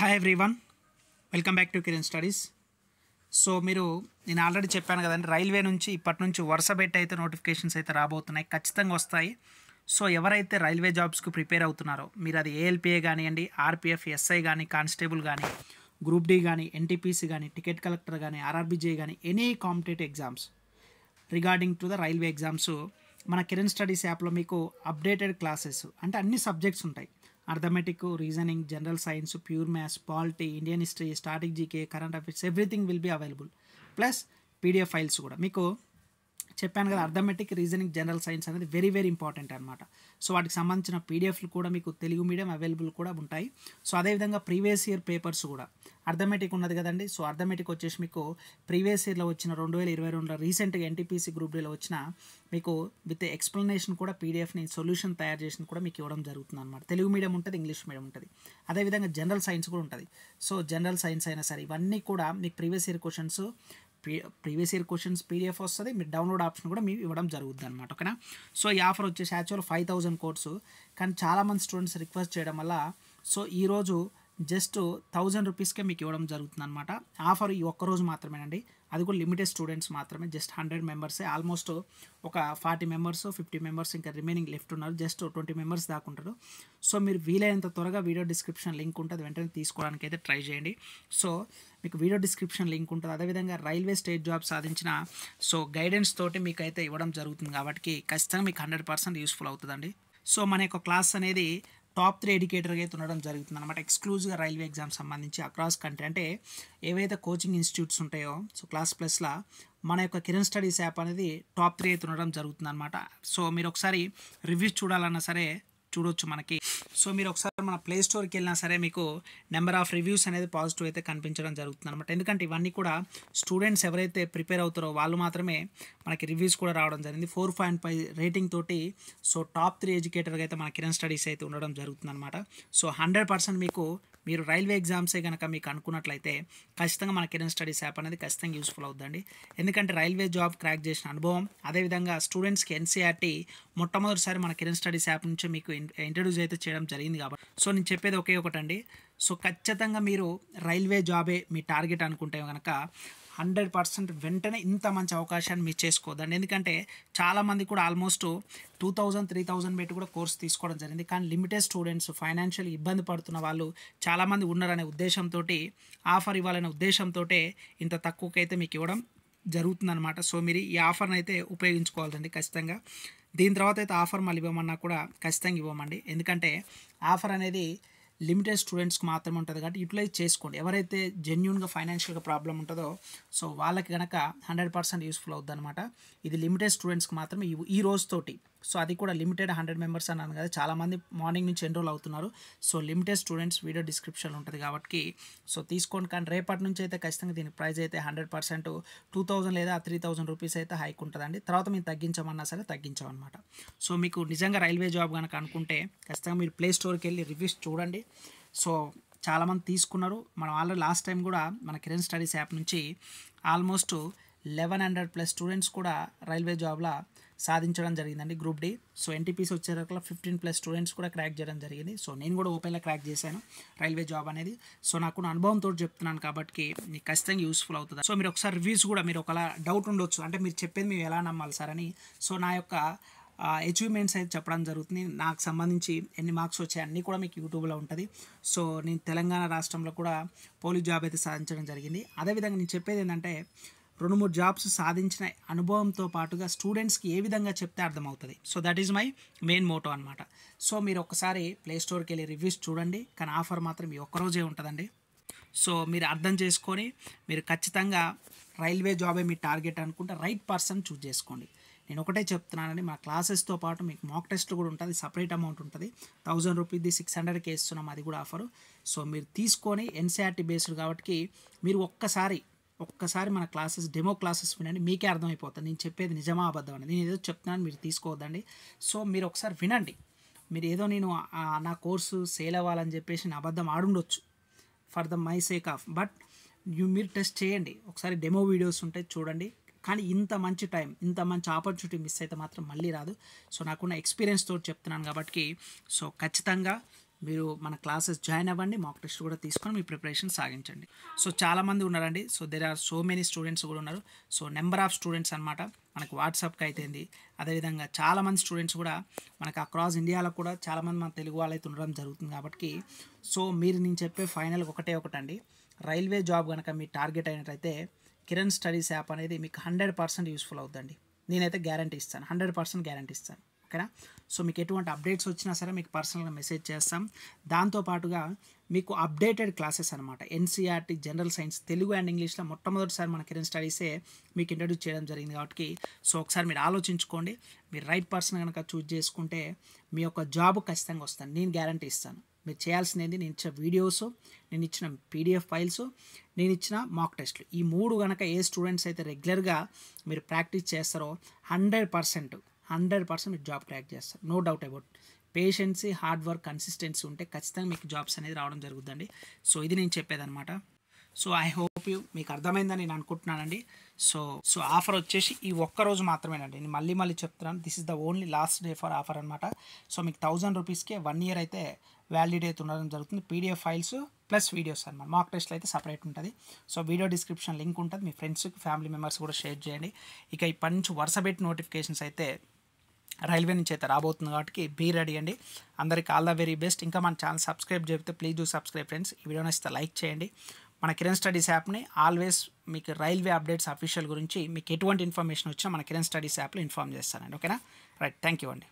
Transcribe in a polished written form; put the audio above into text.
Hi everyone, welcome back to Kiran studies. So నేను already చెప్పాను కదండి, రైల్వే నుంచి ఇప్పటి నుంచి వరుస పెట్టి అయితే నోటిఫికేషన్స్ అయితే రాబోతున్నాయి, ఖచ్చితంగా వస్తాయి. సో ఎవరైతే రైల్వే జాబ్స్కి ప్రిపేర్ అవుతున్నారో, మీరు అది ఏఎల్పిఏ కానివ్వండి, ఆర్పిఎఫ్, ఎస్ఐ కానీ, కానిస్టేబుల్ కానీ, గ్రూప్ డి కానీ, ఎన్టీపీసీ కానీ, టికెట్ కలెక్టర్ కానీ, ఆర్ఆర్బీజే కానీ, any competitive exams regarding to the railway exams మన కిరణ్ స్టడీస్ యాప్లో మీకు అప్డేటెడ్ క్లాసెస్ అంటే అన్ని సబ్జెక్ట్స్ ఉంటాయి. Arithmetic, reasoning, general science, pure maths, polity, Indian history, static GK, current affairs, everything will be available. Plus PDF files కూడా మీకు చెప్పాను కదా. అర్థమెటిక్, రీజనింగ్, జనరల్ సైన్స్ అనేది వెరీ వెరీ ఇంపార్టెంట్ అనమాట. సో వాటికి సంబంధించిన పీడిఎఫ్లు కూడా మీకు తెలుగు మీడియం అవైలబుల్ కూడా ఉంటాయి. సో అదేవిధంగా ప్రీవియస్ ఇయర్ పేపర్స్ కూడా అర్థమెటిక్ ఉన్నది కదండి. సో అర్థమెటిక్ వచ్చేసి మీకు ప్రీవియస్ ఇయర్లో వచ్చిన 2022లో రీసెంట్గా ఎన్టీపీసీ గ్రూప్ డీలో వచ్చిన మీకు విత్ ఎక్స్ప్లెనేషన్ కూడా పీడిఎఫ్ని సొల్యూషన్ తయారు చేసిన కూడా మీకు ఇవ్వడం జరుగుతుంది అనమాట. తెలుగు మీడియం ఉంటుంది, ఇంగ్లీష్ మీడియం ఉంటుంది, అదేవిధంగా జనరల్ సైన్స్ కూడా ఉంటుంది. సో జనరల్ సైన్స్ అయినా సరే ఇవన్నీ కూడా మీకు ప్రీవియస్ ఇయర్ క్వశ్చన్స్ పీడిఎఫ్ వస్తుంది, మీరు డౌన్లోడ్ ఆప్షన్ కూడా మీకు ఇవ్వడం జరుగుతుంది అనమాట. ఓకేనా. సో ఈ ఆఫర్ వచ్చేసి యాక్చువల్ 5000 కోర్సు, కానీ చాలామంది స్టూడెంట్స్ రిక్వెస్ట్ చేయడం వల్ల సో ఈరోజు జస్ట్ 1000 రూపీస్కే మీకు ఇవ్వడం జరుగుతుంది అనమాట. ఆఫర్ ఈ ఒక్కరోజు మాత్రమేనండి, అది కూడా లిమిటెడ్ స్టూడెంట్స్ మాత్రమే, జస్ట్ 100 మెంబర్సే. ఆల్మోస్ట్ ఒక 40 మెంబర్స్, 50 మెంబర్స్ ఇంకా రిమైనింగ్ లెఫ్ట్ ఉన్నారు, జస్ట్ 20 మెంబర్స్ దాకా ఉంటారు. సో మీరు వీలైనంత త్వరగా వీడియో డిస్క్రిప్షన్ లింక్ ఉంటుంది, వెంటనే తీసుకోవడానికి అయితే ట్రై చేయండి. సో మీకు వీడియో డిస్క్రిప్షన్ లింక్ ఉంటుంది. అదేవిధంగా రైల్వే స్టేట్ జాబ్ సాధించిన సో గైడెన్స్ తోటి మీకు అయితే ఇవ్వడం జరుగుతుంది, కాబట్టి ఖచ్చితంగా మీకు 100% యూస్ఫుల్ అవుతుందండి. సో మన యొక్క క్లాస్ అనేది టాప్ 3 ఎడ్యుకేటర్గా అయితే ఉండడం జరుగుతుంది అనమాట. ఎక్స్క్లూజివ్గా రైల్వే ఎగ్జామ్ సంబంధించి అక్రాస్ కంట్రీ, అంటే ఏవైతే కోచింగ్ ఇన్స్టిట్యూట్స్ ఉంటాయో సో క్లాస్ ప్లస్లా మన యొక్క కిరణ్ స్టడీస్ యాప్ అనేది టాప్ 3 అయితే ఉండడం జరుగుతుంది అనమాట. సో మీరు ఒకసారి రివ్యూస్ చూడాలన్నా సరే చూడొచ్చు మనకి. సో మీరు ఒకసారి మన ప్లే స్టోర్కి వెళ్ళినా సరే మీకు నెంబర్ ఆఫ్ రివ్యూస్ అనేది పాజిటివ్ అయితే కనిపించడం జరుగుతుంది అనమాట. ఎందుకంటే ఇవన్నీ కూడా స్టూడెంట్స్ ఎవరైతే ప్రిపేర్ అవుతారో వాళ్ళు మాత్రమే మనకి రివ్యూస్ కూడా రావడం జరిగింది. 4.5 రేటింగ్ తోటి సో టాప్ 3 ఎడ్యుకేటర్గా అయితే మన కిరణ్ స్టడీస్ అయితే ఉండడం జరుగుతుంది అనమాట. సో 100% మీరు రైల్వే ఎగ్జామ్సే కనుక మీకు అనుకున్నట్లయితే ఖచ్చితంగా మన కిరణ్ స్టడీస్ యాప్ అనేది ఖచ్చితంగా యూస్ఫుల్ అవుతుందండి. ఎందుకంటే రైల్వే జాబ్ క్రాక్ చేసిన అనుభవం, అదేవిధంగా స్టూడెంట్స్కి ఎన్సీఆర్టీ మొట్టమొదటిసారి మన కిరణ్ స్టడీస్ యాప్ నుంచి మీకు ఇంట్రడ్యూస్ అయితే చేయడం జరిగింది. కాబట్టి సో నేను చెప్పేది ఒకే ఒకటండి, సో ఖచ్చితంగా మీరు రైల్వే జాబే మీ టార్గెట్ అనుకుంటే కనుక 100% వెంటనే ఇంత మంచి అవకాశాన్ని మిస్ చేసుకోవద్దండి. ఎందుకంటే చాలామంది కూడా ఆల్మోస్ట్ 2000, 3000 పెట్టి కూడా కోర్స్ తీసుకోవడం జరిగింది, కానీ లిమిటెడ్ స్టూడెంట్స్, ఫైనాన్షియల్ ఇబ్బంది పడుతున్న వాళ్ళు చాలామంది ఉన్నారనే ఉద్దేశంతో, ఆఫర్ ఇవ్వాలనే ఉద్దేశంతో ఇంత తక్కువకైతే మీకు ఇవ్వడం జరుగుతుందన్నమాట. సో మీరు ఈ ఆఫర్ని అయితే ఉపయోగించుకోవాలండి ఖచ్చితంగా. దీని తర్వాత అయితే ఆఫర్ మళ్ళీ ఇవ్వమన్నా కూడా ఖచ్చితంగా ఇవ్వమండి, ఎందుకంటే ఆఫర్ అనేది లిమిటెడ్ స్టూడెంట్స్కి మాత్రమే ఉంటుంది, కాబట్టి యూటిలైజ్ చేసుకోండి. ఎవరైతే జెన్యున్గా ఫైనాన్షియల్గా ప్రాబ్లం ఉంటుందో సో వాళ్ళకి కనుక 100% యూస్ఫుల్ అవుతుంది అనమాట. ఇది లిమిటెడ్ స్టూడెంట్స్కి మాత్రమే ఈ రోజుతోటి. సో అది కూడా లిమిటెడ్ 100 మెంబర్స్ అన్నాను కదా, చాలామంది మార్నింగ్ నుంచి ఎన్రోల్ అవుతున్నారు. So limited students video description ఉంటుంది కాబట్టి సో తీసుకోండి. కానీ రేపటి నుంచి అయితే ఖచ్చితంగా దీని ప్రైస్ అయితే 100% 2000 లేదా 3000 రూపీస్ అయితే హైక్ ఉంటుందండి. తర్వాత మేము తగ్గించమన్నా సరే తగ్గించామన్నమాట. సో మీకు నిజంగా రైల్వే జాబ్ కనుక అనుకుంటే ఖచ్చితంగా మీరు ప్లే స్టోర్కి వెళ్ళి రివ్యూస్ చూడండి. సో చాలామంది తీసుకున్నారు. మనం ఆల్రెడీ లాస్ట్ టైం కూడా మన కిరణ్ స్టడీస్ యాప్ నుంచి ఆల్మోస్ట్ 1100+ స్టూడెంట్స్ కూడా రైల్వే జాబ్లా సాధించడం జరిగిందండి గ్రూప్ డి. సో ఎన్టీపీసీ వచ్చేసరికి 15+ స్టూడెంట్స్ కూడా క్రాక్ చేయడం జరిగింది. సో నేను కూడా ఓపెన్లో క్రాక్ చేశాను రైల్వే జాబ్ అనేది. సో నాకు అనుభవంతో చెప్తున్నాను కాబట్టి మీకు ఖచ్చితంగా యూస్ఫుల్ అవుతుంది. సో మీరు ఒకసారి రివ్యూస్ కూడా మీరు ఒకలా డౌట్ ఉండొచ్చు, అంటే మీరు చెప్పేది మేము ఎలా నమ్మాలి సార్ అని. సో నా యొక్క అచీవ్మెంట్స్ అయితే చెప్పడం జరుగుతుంది, నాకు సంబంధించి ఎన్ని మార్క్స్ వచ్చాయి అన్నీ కూడా మీకు యూట్యూబ్లో ఉంటుంది. సో నేను తెలంగాణ రాష్ట్రంలో కూడా పోలీస్ జాబ్ అయితే సాధించడం జరిగింది. అదేవిధంగా నేను చెప్పేది ఏంటంటే 2-3 జాబ్స్ సాధించిన అనుభవంతో పాటుగా స్టూడెంట్స్కి ఏ విధంగా చెప్తే అర్థమవుతుంది. So that is my main motto అనమాట. సో మీరు ఒకసారి ప్లే స్టోర్కి వెళ్ళి రివ్యూస్ చూడండి, కానీ ఆఫర్ మాత్రం ఈ ఒక్కరోజే ఉంటుందండి. సో మీరు అర్థం చేసుకొని మీరు ఖచ్చితంగా రైల్వే జాబే మీ టార్గెట్ అనుకుంటే రైట్ పర్సన్ చూస్ చేసుకోండి. నేను ఒకటే చెప్తున్నానండి, మా క్లాసెస్తో పాటు మీకు మాక్ టెస్ట్ కూడా ఉంటుంది, సపరేట్ అమౌంట్ ఉంటుంది. 1000 రూపీది 600కే ఇస్తున్నాం, అది కూడా ఆఫరు. సో మీరు తీసుకొని ఎన్సీఆర్టీ బేస్డ్ కాబట్టి మీరు ఒక్కసారి మన క్లాసెస్ డెమో క్లాసెస్ వినండి, మీకే అర్థమైపోతుంది నేను చెప్పేది నిజమా అబద్ధం అని. నేను ఏదో చెప్తున్నాను, మీరు తీసుకోవద్దండి. సో మీరు ఒకసారి వినండి. మీరు ఏదో నేను నా కోర్సు సేల్ అవ్వాలని చెప్పేసి నా అబద్ధం ఆడుండొచ్చు for the my sake of, but మీరు టెస్ట్ చేయండి. ఒకసారి డెమో వీడియోస్ ఉంటాయి చూడండి. కానీ ఇంత మంచి టైం, ఇంత మంచి ఆపర్చునిటీ మిస్ అయితే మాత్రం మళ్ళీ రాదు. సో నాకున్న ఎక్స్పీరియన్స్ తోటి చెప్తున్నాను కాబట్టి సో ఖచ్చితంగా మీరు మన క్లాసెస్ జాయిన్ అవ్వండి, మాక్ టెస్ట్ కూడా తీసుకొని మీ ప్రిపరేషన్ సాగించండి. సో చాలామంది ఉన్నారండి. So there are so many students కూడా ఉన్నారు. సో నెంబర్ ఆఫ్ స్టూడెంట్స్ అనమాట మనకు వాట్సాప్కి అయితేంది. అదేవిధంగా చాలామంది స్టూడెంట్స్ కూడా మనకు అక్రాస్ ఇండియాలో కూడా చాలామంది మన తెలుగు వాళ్ళైతే ఉండడం జరుగుతుంది. కాబట్టి సో మీరు నేను చెప్పే ఫైనల్గా ఒకటండి, రైల్వే జాబ్ కనుక మీ టార్గెట్ అయినట్లయితే కిరణ్ స్టడీస్ యాప్ అనేది మీకు 100% యూస్ఫుల్ అవుతుందండి. నేనైతే గ్యారంటీ ఇస్తాను, 100% గ్యారంటీ ఇస్తాను. ఓకేనా. సో మీకు ఎటువంటి అప్డేట్స్ వచ్చినా సరే మీకు పర్సనల్గా మెసేజ్ చేస్తాం. దాంతోపాటుగా మీకు అప్డేటెడ్ క్లాసెస్ అనమాట, NCERT general science Telugu and ఇంగ్లీష్లో మొట్టమొదటిసారి మన కిరణ్ స్టడీసే మీకు ఇంట్రడ్యూస్ చేయడం జరిగింది. కాబట్టి సో ఒకసారి మీరు ఆలోచించుకోండి. మీరు రైట్ పర్సన్ కనుక చూజ్ చేసుకుంటే మీ యొక్క జాబ్ ఖచ్చితంగా వస్తాను, నేను గ్యారంటీ ఇస్తాను. మీరు చేయాల్సినది నేను ఇచ్చిన వీడియోస్, నేను ఇచ్చిన పీడిఎఫ్ ఫైల్స్, నేను ఇచ్చిన మాక్ టెస్ట్లు, ఈ 3 కనుక ఏ స్టూడెంట్స్ అయితే రెగ్యులర్గా మీరు ప్రాక్టీస్ చేస్తారో 100% మీరు జాబ్ క్రాక్ చేస్తారు. No doubt about. Patiency, hard work, consistency ఉంటే ఖచ్చితంగా మీకు జాబ్స్ అనేది రావడం జరుగుతుందండి. సో ఇది నేను చెప్పేదన్నమాట. సో ఐ హోప్ మీకు అర్థమైందని నేను అనుకుంటున్నానండి. సో ఆఫర్ వచ్చేసి ఈ ఒక్కరోజు మాత్రమేనండి. నేను మళ్ళీ చెప్తున్నాను, this is the only last day for offer అనమాట. సో మీకు 1000 రూపీస్కే 1 ఇయర్ అయితే వ్యాలిడిటీ అయితే ఉండడం జరుగుతుంది. పీడిఎఫ్ ఫైల్స్ ప్లస్ వీడియోస్ అనమాట. మాక్ టెస్ట్లు అయితే సపరేట్ ఉంటుంది. సో వీడియో డిస్క్రిప్షన్ లింక్ ఉంటుంది, మీ ఫ్రెండ్స్కి ఫ్యామిలీ మెంబర్స్ కూడా షేర్ చేయండి. ఇక ఇప్పటి నుంచి వరుసపెట్టి నోటిఫికేషన్స్ అయితే రైల్వే నుంచి అయితే రాబోతుంది. కాబట్టి బీ రెడీ అండి. అందరికీ ఆల్ ద వెరీ బెస్ట్. ఇంకా మన ఛానల్ సబ్స్క్రైబ్ చేస్తే ప్లీజ్ డూ సబ్స్క్రైబ్ ఫ్రెండ్స్. ఈ వీడియో నచ్చితే లైక్ చేయండి. మన కిరణ్ స్టడీస్ యాప్ని ఆల్వేస్ మీకు రైల్వే అప్డేట్స్ అఫీషియల్ గురించి మీకు ఎటువంటి ఇన్ఫర్మేషన్ వచ్చినా మన కిరణ్ స్టడీస్ యాప్లో ఇన్ఫార్మ్ చేస్తానండి. ఓకేనా. రైట్, థ్యాంక్ యూ అండి.